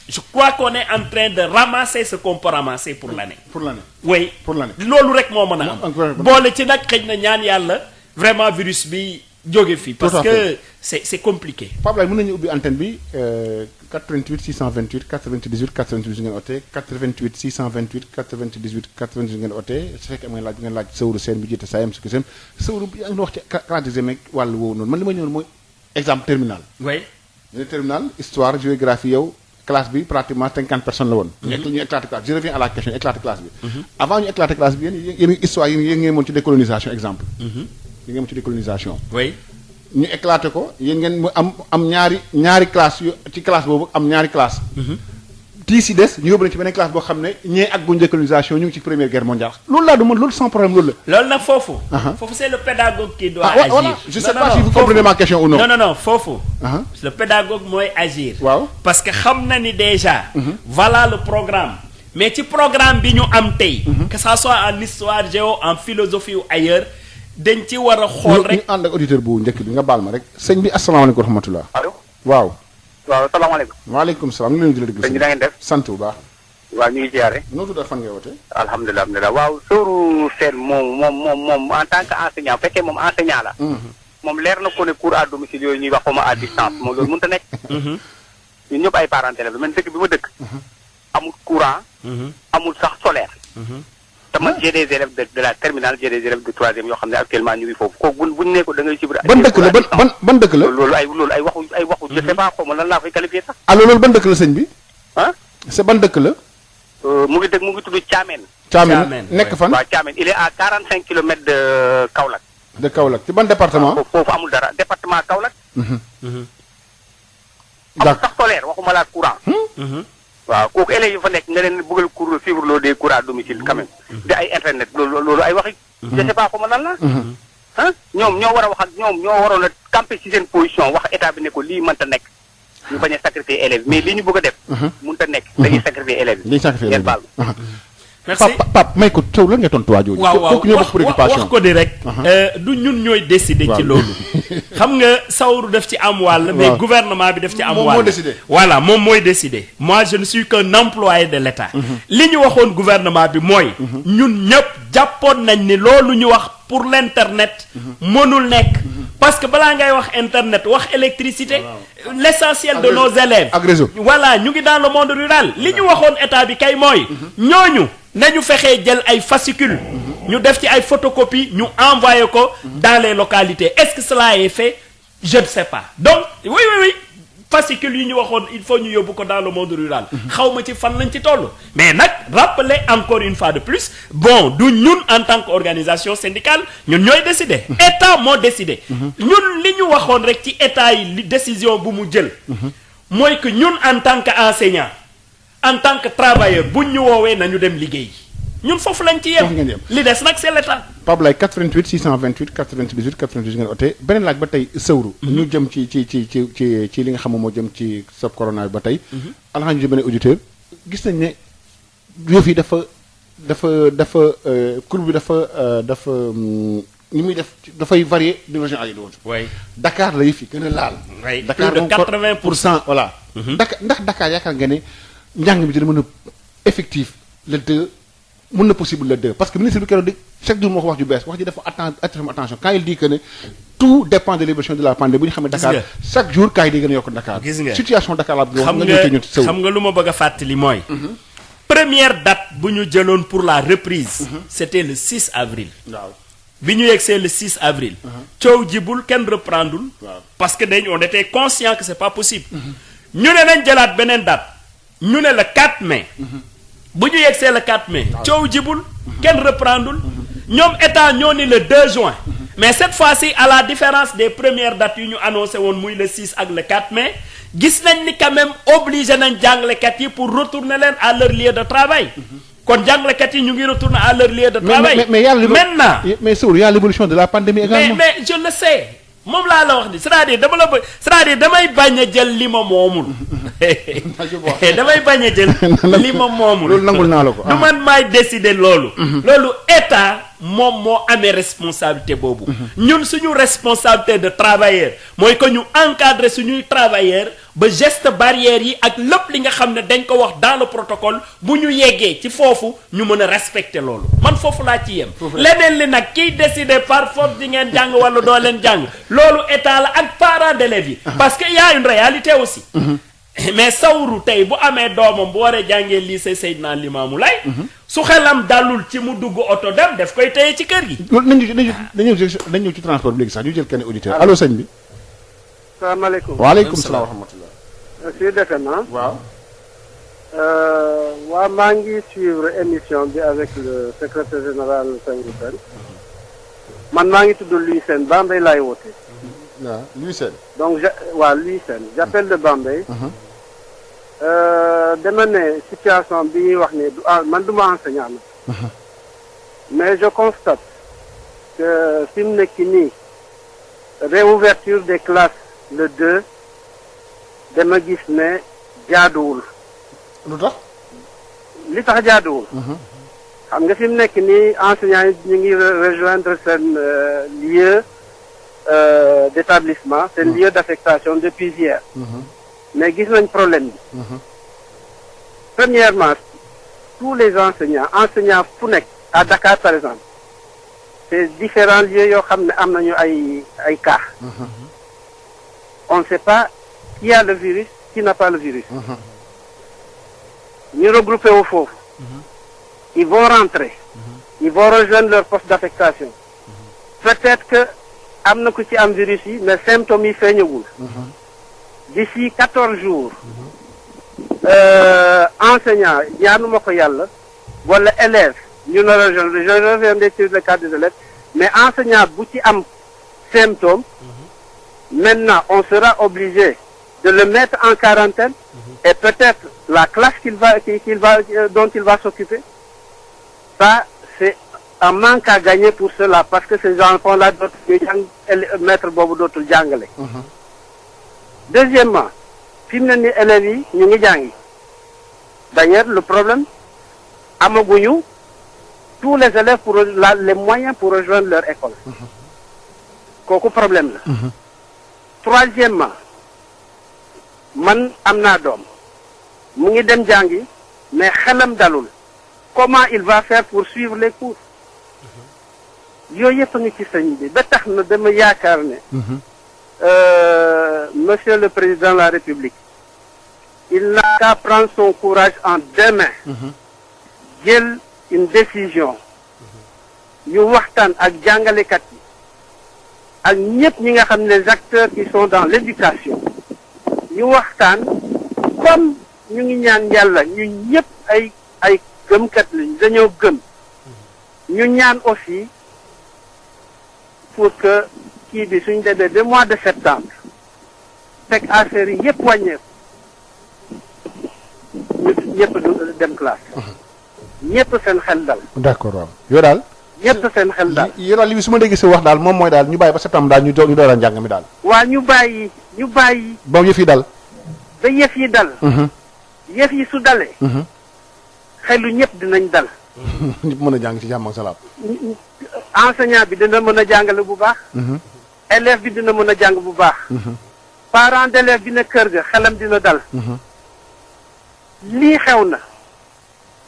je crois qu'on est en train de ramasser ce qu'on peut ramasser pour l'année pour l'année. oui pour l'année. loolu rek moo mën a am encore boole ci nag xëj na ñaan yàlla vraiment virus bi jóge fi parce Tout à que fait. c'est compliqué Pape Laye mën nañu ubbi antenne bi 88 628 98 98 ngeen oote 88 628 98 98 ngeen oote su fekkee am ngeen laaj Sëwru Sène bi jiite SAEMS Sukisem Sëwru yaa ngi wax ci calendrier meeg wàllu woowu noonu man li ma ñëwoon mooy exemple terminal. oui ñu terminal histoire géographie yow classe bi pratiquement 50 personnes la woon. ñu éclaté classe je reviens à la question éclaté classe bi. avant ñu éclaté classe bi yéen histoire yéen ngeen moon ci décolonisation exemple. yéen ngeen moon ci décolonisation. oui ñu éclaté ko yéen ngeen mu am ñaari classe yu ci classe boobu am ñaari classe tii si des ñu yóbbu leen ci beneen classe boo xam ne ñee ak bu décolonisation ñu ngi ci première guerre mondiale loolu laa du mën loolu sans problème loolu la. loolu nag foofu foofu c'est le pédagogue qui doit ah agir voilà je sais Non, pas non, si vous foofu- comprenez ma question ou non. non foofu Ah. le pédagogue mooy agir Waaw. parce que xam na ni déjà voilà le programme mais ci programme bi ñu am tey que ça soit en histoire géo en philosophie ou ailleurs dañ ci war a xool ñu rek ànd ak auditeur bu njëkk bi nga baal ma rek sëñ bi asalaamaaleykum wa rahmatulah. allo waaw. waaw salaamaaleykum. waaleykum salaam ñu leen di la déglu. sëñ bi na ngeen def. sant bu baax. waaw ñu ngi ziare. noo tudd ak fan ngay wootee. alhamdulilah alhamdulilah waaw Sëwru Sène moom en tant que enseignant fekkee moom enseignant la. moom leer na ko ne cours à domicile yooyu ñuy wax xaw ma à distance moom loolu mënut a nekk. ñun ñëpp ay parents d'élèves man dëkk bi ma dëkk. amul courant. amul sax solaire. te man j'ai des élèves de la terminale j'ai des élèves de troisième yoo xam ne actuellement ñu ngi foofu kooku buñ ne ko da ngay suivre. ban dëkk la ban dëkk la. loolu ay waxu je sais pas xaw ma lan laa koy qualifier sax. alors loolu ban dëkk la sëñ bi. ah. c'est ban dëkk la. mu ngi tudd Thiamène. Thiamène nekk fan. waaw Thiamène il est à 45 kilomètres de Kaolack. de Kaolack ci ban département. foofu amul dara département Kaolack. amul d'accord sax solaire waxuma la courant. waaw kooku élèves yi fa nekk nga leen bëggal cours suivre loo des cours à domicile quand même. de ay internet loolu ay waxi. je sais pas xaw ma lan la. ah ñoom ñoo war a wax ak ñoom ñoo waroon a camper ci seen position wax état bi ne ko lii mënta nekk. ñu bañ a sacrifier élèves mais li ñu bëgg a def. mënta nekk dañuy sacrifier élèves yi. dañuy sacrifier ngeen baal ma. merci Pape may ko Sow lan nga tontu waa jooju. waaw kooku ñoo bokk préoccupation wax ko di rek du ñun ñooy décider ci loolu xam nga Sawru def ci am wàll mais waaw. gouvernement bi def ci am Moom wàll moo décidé. voilà moom mooy décider moi je ne suis qu'un employé de l'État li ñu waxoon gouvernement bi mooy ñun ñëpp jàppoon nañ ni loolu ñu wax pour l'internet mënul nekk parce que balaa ngay wax internet wax électricité l'essentiel de nos élèves ak réseau. voilà ñu ngi dans le monde rural li ñu waxoon état bi kay mooy ñooñu nañu fexee jël ay fascicules ñu def ci ay photocopies ñu envoyé ko dans les localités est-ce que cela est fait je ne sais pas donc oui fascicules yi ñu waxoon il faut ñu yóbbu ko dans le monde rural xawma ci fan lañ ci toll mais nag rappeler encore une fois de plus bon du ñun en tant qu'organisation syndicale ñun ñooy décider état moo décider ñun li ñu waxoon rek ci état yi li décision bu mu jël mooy que ñun en tant qu'enseignant en tant que travailleur buñ ñu woowee nañu dem liggéey ñun foofu lañ ci Foofu ngeen yem yem. li des nag c'est l'état Pape Laye 88 628 98 98 ngeen oote beneen laaj ba tey Sëwru. ñu jëm ci li nga xam moo jëm ci sa corona bi ba tey. alhamdulilah ñu beneen auditeur gis nañ ne yëf yi dafa courbe bi dafa ni muy def dafay varier de région à région. oui Dakar la yëf yi gën a laal. oui Dakar plus de 80%. voilà. ndax Dakar yaakaar nga ne njàng mi dina mën a effectif le 2 mën na possible le 2 parce que ministre bi keroog di chaque jour moo ko wax ju bees wax ji dafa attention quand il dit que ne tout dépend de l'évolution de la pandémie bu ñu xam ne Dakar nga. chaque jour kaay di gën a yokk Dakar. Gis nga. situation Dakar la bëgg wax xam nga nga ñëw ci ñun Sëwru. xam nga lu ma bëgg a fàttali mooy première date bu ñu jëloon pour la reprise c'était le 6 avril waaw bi ñu yegsee le 6 avril coow jibul kenn reprendul Waaw. parce que on était conscient que c'est pas possible ñu ne nañ jëlaat beneen date ñu ne le 4 mai bu ñu yegsee le 4 mai coow jibul kenn reprendul ñoom état ñoo ni le 2 juin mais cette fois-ci à la différence des premières dates yu ñu annoncé woon muy le 6 ak le 4 mai gis nañ ni quand même obligé nañ jàngalekat yi pour retourner leen à leur lieu de travail kon jàngalekat yi ñu ngi retourner à leur lieu de travail maintenant mais Sow, il y a l'évolution de la pandémie également. mais je le sais moom laa la wax ni c'est-à-dire dama la c'est-à-dire damay bañ a jël li ma moomul damay bañ a jël li ma moomul loolu nangul naa la ko du man maay décider loolu loolu état moom moo amee responsabilité boobu ñun suñu responsabilité de travailleur mooy que ñu encadrer suñuy travailleur ba geste barrière yi ak lépp li nga xam ne dañ ko wax dans le protocole bu ñu yeggee ci foofu ñu mën a respecter loolu man foofu laa ci yem leneen li nag kiy décider par force di ngeen jàng wala doo leen jàng loolu état la ak parents d'élèves yi parce que y a une réalité aussi mais Sawru tey bu amee doomam bu waree jàngee lycée Seydina Limamou Laye su xelam dalul ci mu dugg oto dem daf koy téye ci kër gi loolu nañ ñëw ci transport bi léegi sax ñu jël kenn auditeur allo sëñ bi. salaamaaleykum. waaleykum salaam wa rahmatullah. Sud FM. waaw. waa maa ngi suivre émission bi avec le secrétaire général Sengou Sène man maa ngi tudd Louis Sène Bambey laay woote. waaw Louis Sène. donc Louis Sène j'appelle de Bambey. dama ne situation bi ñuy wax ne du man du ma enseignant na mais je constate que fi mu nekk nii réouverture des classes le 2 dama gis ne jaaduwul. lu tax. li tax jaaduwul. xam nga fi mu nekk nii enseignants yi ñu ngi rejoindre seen lieu d'établissement seen lieu d'affectation depuis hier. mais gis nañ problème bi. Premièrement, tous les enseignants fu nekk à Dakar par exemple c'est différents lieux yoo xam ne am nañu ay cas. On ne sait pas qui a le virus, qui n'a pas le virus. Ñu regroupé au foofu. Ils vont rentrer. Ils vont rejoindre leur poste d'affectation. Peut-être que am na ku ci am virus yi mais symptômes yi feeñagul. D'ici 14 jours. Enseignant ñaanuma ko yàlla wala élève ñu ne rejoindre je reviendrai sur le cas des élèves mais enseignant bu ci am symptôme maintenant on sera obligé de le mettre en quarantaine et peut-être la classe dont il va s'occuper ça c'est un manque à gagner pour cela parce que ces enfants-là dootul jàng maître boobu dootul jàngale. Deuxièmement fi mu ne ni élèves yi ñu ngi jàngi d'ailleurs le problème amaguñu tous les élèves pour les moyens pour rejoindre leur école kooku problème la. Troisièmement man am naa doom mu ngi dem jàngi mais xelam dalul comment il va faire pour suivre les cours yooyu yëpp a ngi ci sëñ bi ba tax na dama yaakaar ne Monsieur le Président de la République il n'a qu'à prendre son courage en deux mains jël une décision ñu waxtaan ak jàngalekat yi ak ñëpp ñi nga xam ne les acteurs qui sont dans l'éducation ñu waxtaan comme ñu ngi ñaan yàlla ñu ñëpp ay gëmkat lañ dañoo gëm ñu ñaan aussi pour que kii bi suñ demee ba mois de septembre fekk affaire yi yëpp wàññeeku ñëpp du dem classe ñëpp seen xel dal. d'accord waaw yow daal. ñëpp seen xel daal. yow daal li su ma déggee si wax daal moom mooy daal ñu bàyyi ba septembre daal ñu door a njàng mi daal. waa ñu bàyyi. ba yëf yi dal. ba yëf yi dal. yëf yi su dalee. xelu ñëpp dinañ dal. ñëpp mën a jàng ci jàmm ak salaam. enseignant bi dina mën a jàngale bu baax. élève bi dina mën a jàng bu baax. parent d'élève bi na kër ga xelam dina dal. lii xew na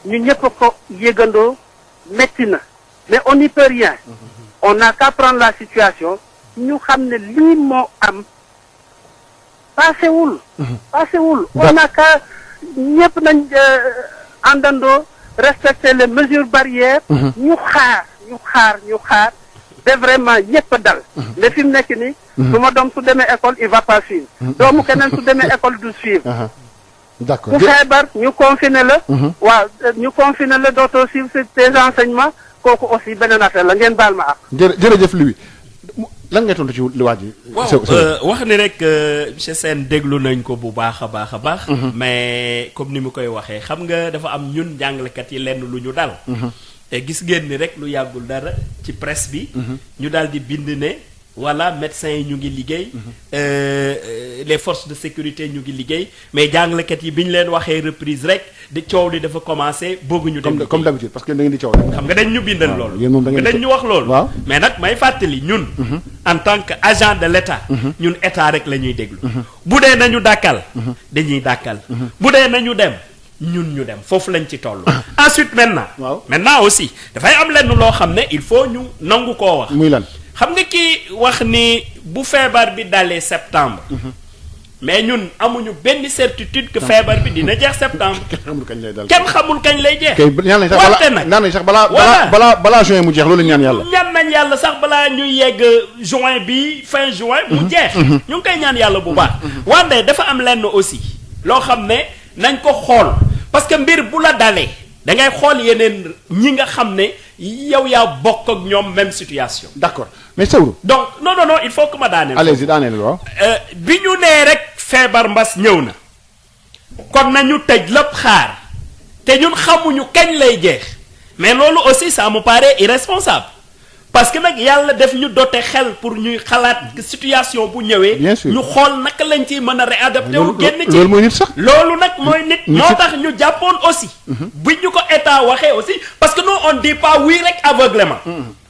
ñu ñëpp ko yëgandoo metti na mais on n'y peut rien. On n'a qu'à prendre la situation ñu xam ne lii moo am passewul. On n'a qu'à ñëpp nañ àndandoo respecter les mesures barrières. ñu xaar ba vraiment ñëpp dal. mais fi mu nekk nii. su ma doom su demee école il va pas suivre. doomu keneen su demee école du suivre. d'accord ku feebar ñu confiner la. waaw ñu confiner la dootoo suivre tes enseignements kooku aussi beneen affaire la ngeen baal ma ak. jërëjëf Louis lan ngay tontu ci li waa ji. waaw wax ni rek monsieur Sène déglu nañ ko bu baax a baax a baax. mais comme ni mu koy waxee xam nga dafa am ñun jàngalekat yi lenn lu ñu dal. te gis ngeen ni rek lu yàggul dara ci presse bi. ñu daal di bind ne. voilà médecins yi ñu ngi liggéey. les forces de sécurité ñu ngi liggéey mais jàngalekat yi bi ñu leen waxee reprise rek di coow li dafa commencé bëgguñu dem comme d'habitude parce que da ngeen di coow. xam nga dañ ñu bindal loolu. yéen moom da ngeen dañ ñu wax loolu. waaw mais nag may fàttali ñun. en tant que agent de l'État. ñun état rek la ñuy déglu. bu dee nañu dàkkal. dañuy dàkkal. bu dee nañu dem. ñun ñu dem foofu lañ ci toll. ensuite maintenant aussi dafay am lenn loo xam ne il faut ñu nangu koo wax. muy lan. xam nga kii wax ni bu feebar bi dalee septembre. mais ñun amuñu benn certitude que feebar bi dina jeex septembre. kenn xamul kañ lay dal kenn xamul kañ lay jeex. kay ñaan nañ sax balaa juin mu jeex loolu ñaan yàlla. ñaan nañ yàlla sax balaa ñuy yegg juin bi fin juin. mu jeex. ñu ngi koy ñaan yàlla bu baax. wante dafa am lenn aussi loo xam ne nañ ko xool parce que mbir bu la dalee da ngay xool yeneen ñi nga xam ne yow yaa bokk ak ñoom même situation. d'accord mais Sawru. donc non il faut que ma daaneel. allez-y daaneel waaw. bi ñu nee rek feebar mbas ñëw na kon nañu tëj lépp xaar te ñun xamuñu kañ lay jeex mais loolu aussi ça me paraît irresponsable parce que nag yàlla def ñu dote xel pour ñuy xalaat que situation bu ñëwee. bien sûr ñu xool naka lañ ciy mën a réadapté wu génn ci loolu mooy nit sax. loolu nag mooy nit. moo tax ñu jàppoon aussi. bi ñu ko état waxee aussi parce que nous on dit pas oui rek aveuglément.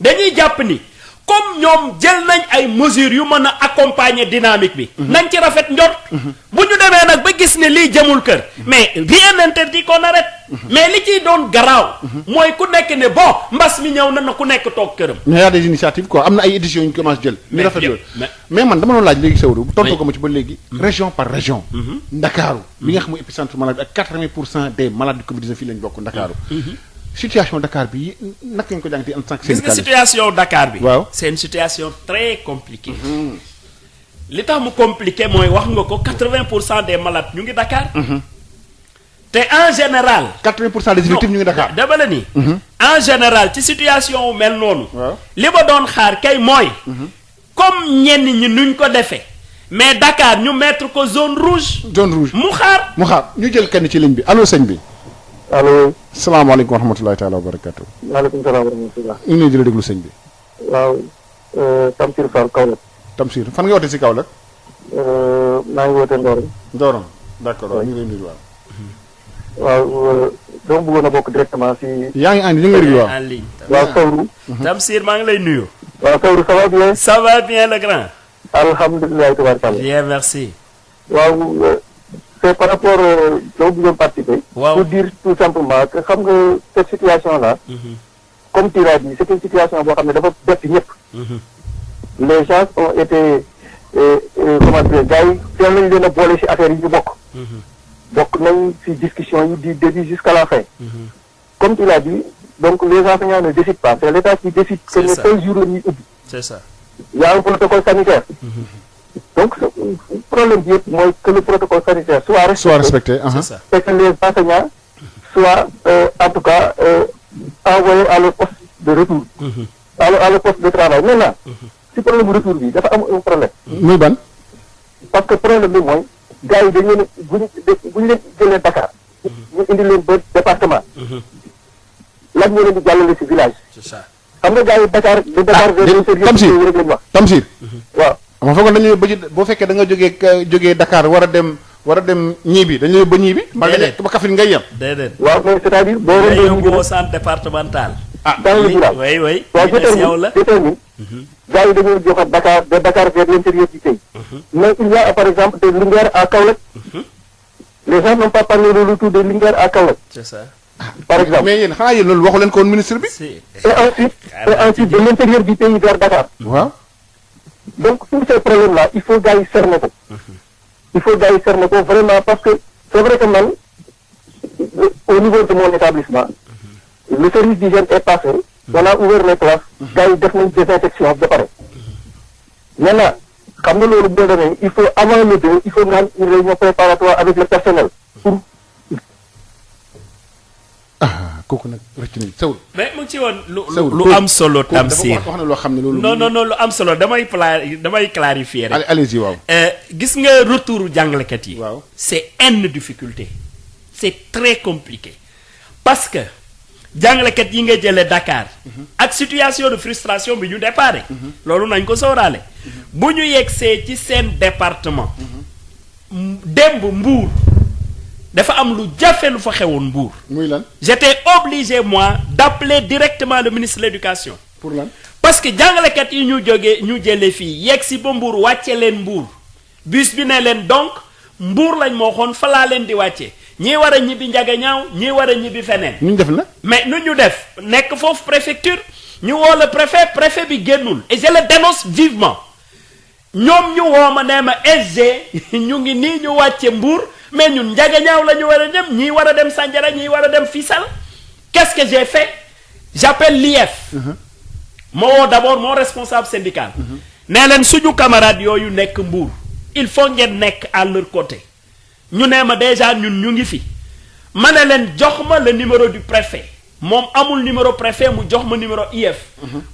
dañuy jàpp ni. comme ñoom jël nañ ay mesures yu mën a accompagner dynamique bi. nañ ci rafet njort. bu ñu demee nag ba gis ne lii jëmul kër. mais rien n'interdit qu'on arrête. mais li ciy doon garaaw. mooy ku nekk ne bon mbas mi ñëw na ku nekk toog këram. mais y a des initiatives quoi am na ay éditions yu ñu commencé jël. ñu rafet loolu mais man dama doon laaj léegi Sawru. tontu ko ma ci ba léegi. région par région. Ndakaaru bi nga xam mooy épicentre maladie ak 80% des malades du Covid-19 fii lañ bokk Ndakaaru. situation Dakar bi naka ngeen ko jàngatee en tant que syndicaliste. gis nga situation Dakar bi. waaw c'est une situation très compliquée. li tax mu compliqué mooy wax nga ko 80% des malades ñu ngi Dakar. te en général. 80% des effectifs ñu ngi Dakar. dama la ni. en général ci situation wu mel noonu. waaw li ma doon xaar kay mooy. comme ñenn ñi nuñ ko defee. mais Dakar ñu mettre ko zone rouge. zone rouge mu xaar. ñu jël kenn ci ligne bi allo sëñ bi. allo. salaamaaleykum wa rahmatulahi taala wa barakatu. maaleykum salaam wa rahmatulah. ñu ngi leen di la déglu sëñ bi. waaw. Tamsir Fall Kaolack. Tamsir fan nga wootee si Kaolack. maa ngi wootee Ndorong. Ndorong d'accord waaw ñu ngi leen di waaw. waaw dama bëggoon a bokk directement si. yaa ngi andi ñu ngi lay déglu waaw. en ligne. waaw Sawru. Tamsir maa ngi lay nuyu. waaw Sawru ça va bien. ça va bien le grand. alhamdulilah tabaarkalla. bien merci. waaw. c'est par rapport dama bëggoon participer. waaw pour dire tout simplement que xam nga cette situation là. comme tu l'as dit c'est une situation boo xam ne dafa bett ñëpp. les gens ont été comment dire gars yi teel nañ leen a boole ci affaire yi ñu bokk. bokk nañ ci discussion yi du début jusqu'à la fin. comme tu l'as dit donc les enseignants ne décident pas c'est l'État qui décide. que ne tel jour la ñuy ubbi. c'est ça. il y a un protocole sanitaire. donc problème bi yëpp mooy que le protocole sanitaire soit respecté. c'est ça. et que les enseignants soient en tout cas envoyés à leur poste de retour. à leur poste de travail maintenant. si problème retour bi dafa am un problème. muy ban. parce que problème bi mooy gars yi dañu leen bu ñu leen jëlee Dakar. ñu indi leen ba département. lan ñoo leen di jàllale ci village. c'est ça. xam nga gars yi Dakar. de Dakar vers l'intérieur Tamsir rek lañ wax. Tamsir. waaw. ma fekkoon dañu ba ci boo fekkee da nga jógee Dakar war a dem ñiibi dañu ba ñiibi. déedéet ba Kaffrine ngay yem. déedéet. waaw mais c'est-à-dire boo day leen yóbbu au centre départemental. dans le village. oui. waaw li des yow la. détermine gars yi dañoo joxe Dakar de Dakar vers l'intérieur du pays. mais il y a par exemple de Linguère à Kaolack. les gens n'ont pas parlé de retour de Linguère à Kaolack. c'est ça. par exemple. mais yéen xanaa yéen loolu waxu leen ko woon ministre bi. si. et ensuite de l'intérieur du pays vers Dakar. waaw. donc tous ces problèmes là il faut gars yi cerner ko. il faut gars yi cerner ko vraiment parce que c'est vrai que man au niveau de mon établissement. le service d'hygiène est passé. on a ouvert les classes. gars yi def nañ désinfection ba pare. maintenant xam nga loolu boo demee il faut avant le 2 il faut nga am une réunion préparatoire avec le personnel. pour kooku nag rëcc nañ Sawru. mais mu ngi ci woon lu am solo. Tamsir dafa wax na loo xam ne loolu. non lu am solo damay clarifier rek. allez-y waaw. gis nga retour jàngalekat yi. waaw c'est une difficulté. c'est très compliqué parce que jàngalekat yi nga jëlee Dakar. ak situation de frustration bi ñu déparé. loolu nañ ko sóoraale. bu ñu yegsee ci seen département. démb Mbour. dafa am lu jafe lu fa xewoon Mbour. muy lan. j'étais obligé moi d'appeler directement le ministre de l'éducation. pour lan. parce que jàngalekat yi ñu jëlee fii yegg si ba Mbour wàcce leen Mbour bus bi ne leen donc Mbour lañ moo xoon fa laa leen di wàcce ñii war a ñibbi Ndiaganiao ñii war a ñibbi feneen. nu ñu def na. mais nu ñu def nekk foofu préfecture ñu woo le préfet bi génnul et je le dénonce vivement ñoom ñu woo ma nee ma SG ñu ngi nii ñu wàcce Mbour. mais ñun Ndiaganiao la ñu war a dem ñii war a dem Sandiara ñii war a dem Fissel qu'est-ce que j'ai fait j'appelle l'IF ma woo d'abord mon responsable syndical nee leen suñu camarades yooyu nekk Mbour il faut ngeen nekk à leur côté ñu ne ma déjà ñun ñu ngi fi ma ne leen jox ma le numéro du préfet moom amul numéro préfet mu jox ma numéro IF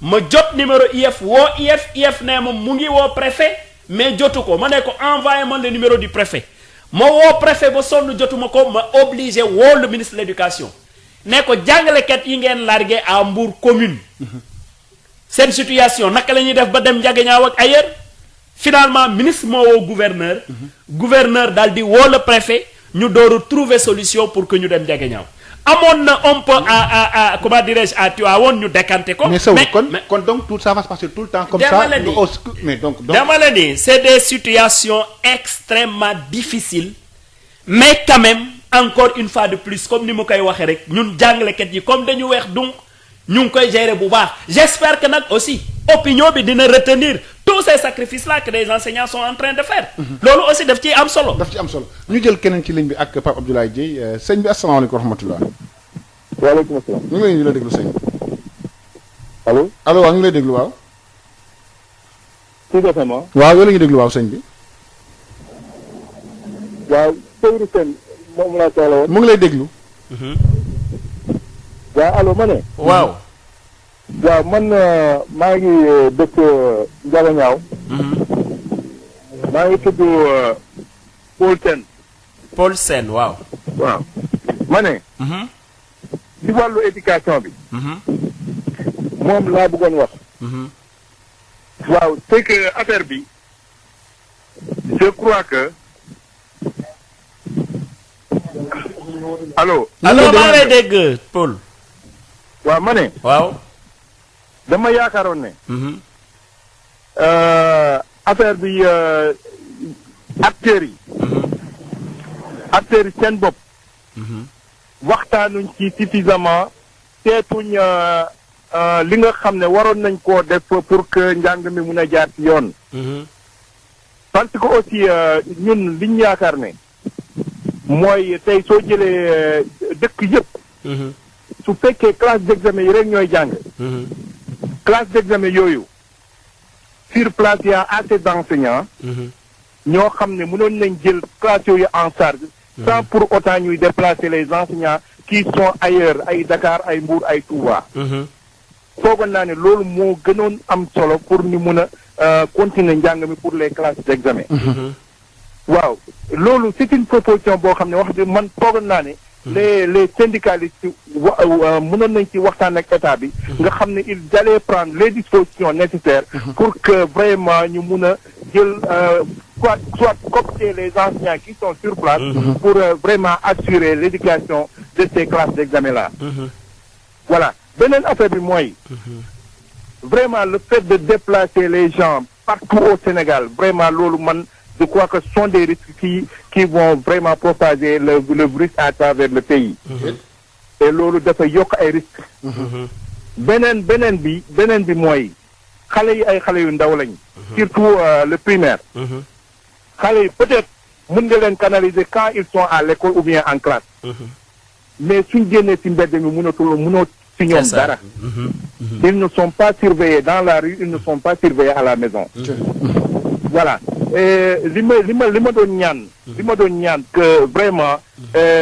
ma jot numéro IF woo IF nee ma mu ngi woo préfet mais jotu ko ma ne ko envoyé ma le numéro du préfet ma woo préfet ba sonn jotuma ko ma obligé woo le ministre de l'éducation ne ko jàngalekat yi ngeen largué à Mbour commune seen situation naka la ñuy def ba dem Ndiaganiao ak ailleurs finalement ministre moo woo gouverneur daal di woo le préfet ñu door a trouver solution pour que ñu dem Ndiaganiao amoon na un peu à comment dirais-je à Tivaouane ñu décanté ko. mais kon donc tout ça va se passer tout le temps comme ça. mais donc dama la ni c'est des situations extrêmement difficiles mais quand même encore une fois de plus comme ni ma koy waxee rek ñun jàngalekat yi comme dañu weex donc ñu ngi koy gérer bu baax j'espère que nag aussi opinion bi dina retenir tous ces sacrifices là que les enseignants sont en train de faire. loolu aussi daf ciy am solo. ñu jël keneen ci ligne bi ak Pape Abdoulaye Dieye sëñ bi asalaamaaleykum wa rahmatulah. waaleykum salaam. ñu ngi lay ñu la déglu sëñ bi. allo. allo waaw ñu ngi lay déglu waaw. Sud FM. waaw yow la ñuy déglu waaw sëñ bi. waaw Seydou Sène moom laa soxla woon. mu ngi lay déglu. waaw allo ma ne. waaw. waaw man maa ngi dëkk Ndiaganiao. maa ngi tudd Paul Sène. Paul Sène waaw. waaw ma ne. ci wàllu éducation bi. moom laa bëggoon wax. waaw c'est que affaire bi je crois que. allo. allo maa ngi lay dégg Paul. waaw ma ne. waaw. dama yaakaaroon ne. affaire bi acteurs yi. acteurs yi seen bopp. waxtaanuñ ci suffisamment seetuñ li nga xam ne waroon nañ koo def pour que njàng mi mun a jaar ci yoon. parce que aussi ñun liñ yaakaar ne mooy tey soo jëlee dëkk yëpp. su fekkee classe d'examen yi rek ñooy jàng. classe d'examen yooyu sur place y a assez d'enseignants. ñoo xam ne mënoon nañ jël classe yooyu en charge. sans pour autant ñuy déplacer les enseignants qui sont ailleurs ay Dakar ay Mbour ay Touba. foogoon naa ne loolu moo gënoon am solo pour ñu mun a continuer njàng mi pour les classes d'examen. waaw loolu c'est une proposition boo xam ne wax dëgg man foogoon naa ne. les syndicalistes mënoon nañ ci waxtaan ak état bi. nga xam ne ils allaient prendre les dispositions nécessaires. pour que vraiment ñu mun a jël soit coopter les enseignants qui sont sur place. pour vraiment assurer l'éducation de ces classes d'examen là. voilà beneen affaire bi mooy. vraiment le fait de déplacer les gens partout au Sénégal vraiment loolu man. je crois que ce sont des risques qui vont vraiment propager le virus à travers le pays. et loolu dafa yokk ay risques. beneen bi mooy xale yi ay xale yu ndaw lañ. surtout le primaire. xale yi peut-être mën nga leen canaliser quand ils sont à l'école ou bien en classe. mais suñ génnee ci mbedd mi mënoo ci ñoom dara. ils ne sont pas surveillés dans la rue ils ne sont pas surveillés à la maison. voilà li ma doon ñaan que vraiment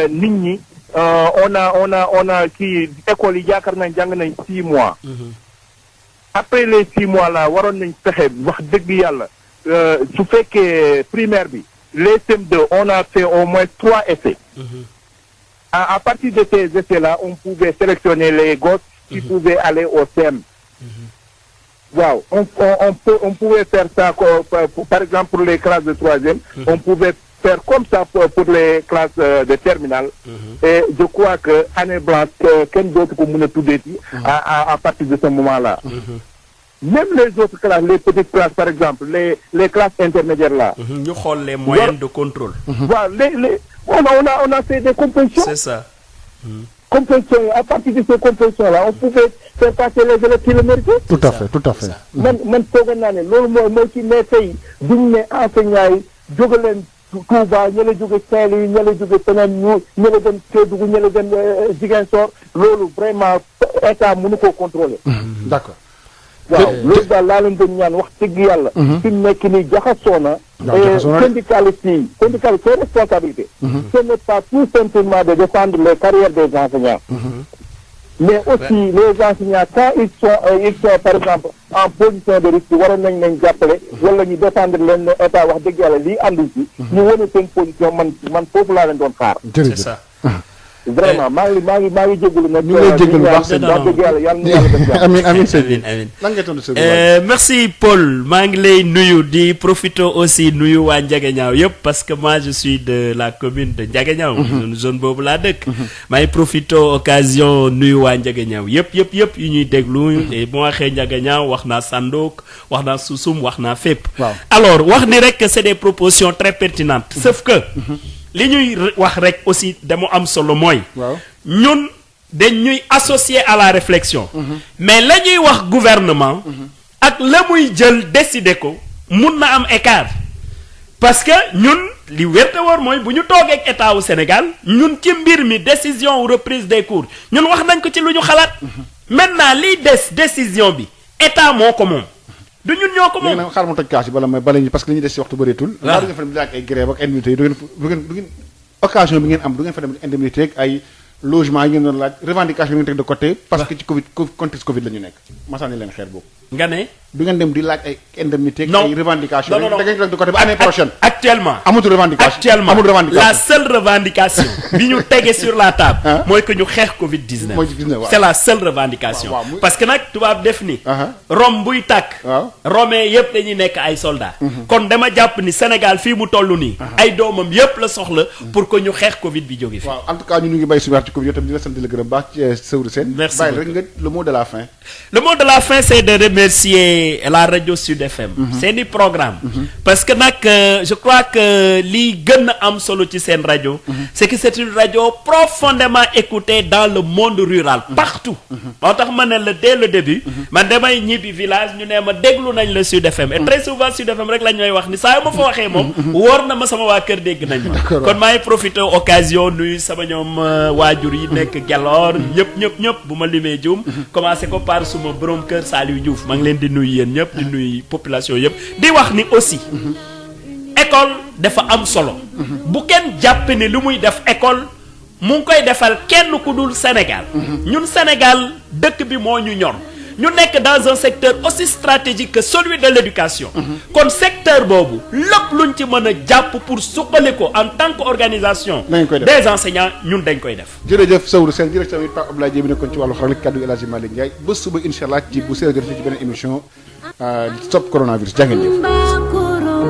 nit ñi on a kii école yi yaakaar nañ jàng nañ 6 mois. Après les 6 mois là waroon nañ fexe wax dëgg yàlla su fekkee primaire bi les CM2 on a fait au moins 3 essais. À partir de ces essais là on pouvait sélectionner les gosses qui pouvaient aller au CM. Waaw on pouvait faire ça par exemple pour les classes de 3e. On pouvait faire comme ça pour les classes de terminale. Et je crois que année blanche kenn dootu ko mën a tuddeeti à partir de ce moment-là. Même les autres classes, les petites classes par exemple, les classes intermédiaires là. ñu xool les moyens de contrôle. Voilà, on a fait des compétitions. C'est ça. Compétitions, à partir de ces compétitions-là, on pouvait faire passer les élèves qui le méritaient. Tout à fait, tout à fait. man foog naa ne loolu mooy ci mais tey duñ ne enseignants yi jóge leen Touba ñële jóge Saint-Louis ñële jóge feneen ñële dem Kédougou ñële dem Ziguinchor loolu vraiment état mënu koo contrôler. D'accord. waaw loolu daal laa leen doon ñaan wax dëgg yàlla. fi mu nekk nii jaxasoo na. syndicalistes yi syndicalistes c'est responsabilité. Ce n'est pas tout simplement de défendre les carrières des enseignants. Mais aussi les enseignants quand ils sont par exemple en position de risque waroon nañ leen jàppale wala ñu défendre leen ne état wax dëgg yàlla lii àndul ci ñu wane seen position man foofu laa leen doon xaar. C'est ça. Vraiment maa ngi jégalu nag. ñu ngi lay jégalu bu baax wax dëgg yàlla yàlla na yàlla def jàmm. amiin amiin. lan ngay tontu merci Paul maa ngi lay nuyu di profiter aussi nuyu waa Ndiaganiao yëpp parce que moi je suis de la commune de Ndiaganiao. zone boobu laa dëkk. maa ngi profiter occasion nuyu waa Ndiaganiao yëpp yu ñuy déglu. et bu ma waxee Ndiaganiao wax naa Sandok wax naa Susum wax naa fépp. alors wax ni rek que c'est des propositions très pertinentes. sauf que. li ñuy wax rek aussi dama am solo mooy. ñun dañ ñuy associer à la réflexion. mais la ñuy wax gouvernement. ak la muy jël décider ko mun na am écart. parce que ñun li wérte woor mooy bu ñu toogee ak état wu Sénégal ñun ci mbir mi décision reprise des cours ñun wax nañ ko ci lu ñu xalaat. maintenant liy décision bi état moo ko moom. du ñun ñoo ko moom léegi nag xaaral ma toj kaas yi bala ñu parce que li ñu des ci waxtu bëreetul. waaw du ngeen fa dem di laaj ay grève ak indemnité yi du ngeen occasion bi ngeen am du ngeen fa dem indemnité ak ay logement yi ngeen doon laaj revendication yi ngeen teg de côté. parce que ci contexte Covid la ñu nekk. masaani leen xeer boobu. nga ne. du ngeen dem di laaj ay indemnité. non ay revendication non da ngeen teg de côté ba année prochaine. actuellement amatul revendication actuellement amul revendication. la seule revendication bi ñu tege sur la table. mooy que ñu xeex Covid 19. mooy 19 waaw c'est la seule revendication. parce que nag tubaab def ni. Rome buy tàkk. Romain yëpp dañuy nekk ay soldats. kon dama jàpp ni Sénégal fii mu toll nii. ay doomam yëpp la soxla pour que ñu xeex Covid bi jóge fi. waaw en tout cas ñu ngi bay subaar ci Covid yow tamit di la sant di la gërëm baax ci Sewru Sène. merci bàyyi rek nga le mot de la fin. Le mot de la fin c'est de remercier la radio Sud FM. seeni programme parce que nag je crois que li gën a am solo ci seen rajo. c'est que c'est une radio profondément écoutée dans le monde rural. partout. moo tax ma ne la dès le début. man damay ñibbi village ñu ne ma déglu nañ la Sud FM. et très souvent Sud FM rek la ñooy wax ni saa yu ma fa waxee moom. wóor na ma sama waa kër dégg nañ ma. kon maa ngi profité occasion nuyu sama ñoom waajur yi nekk Gelor ñëpp bu ma limee juum. commencé ko par suma borom kër Saliou Diouf maa ngi leen di nuyu yéen ñëpp di nuyu population yëpp di wax ni aussi école dafa am solo. bu kenn jàpp ne lu muy def école mu ngi koy defal kenn ku dul Sénégal. ñun Sénégal dëkk bi moo ñu ñor. ñu nekk dans un secteur aussi stratégique que celui de l'éducation. kon secteur boobu lépp luñ ci mën a jàpp pour suqali ko en tant qu'organisation des enseignants ñun dañ koy def. jërëjëf Sewru Sène jërëjëf tamit Pape Abdoulaye Dièye bi nekkoon ci wàllu xarala kaddu El Hadji Malick Ndiaye ba suba incha allah ci bu séeréer ci beneen émission stop coronavirus jaa ngeen jëf.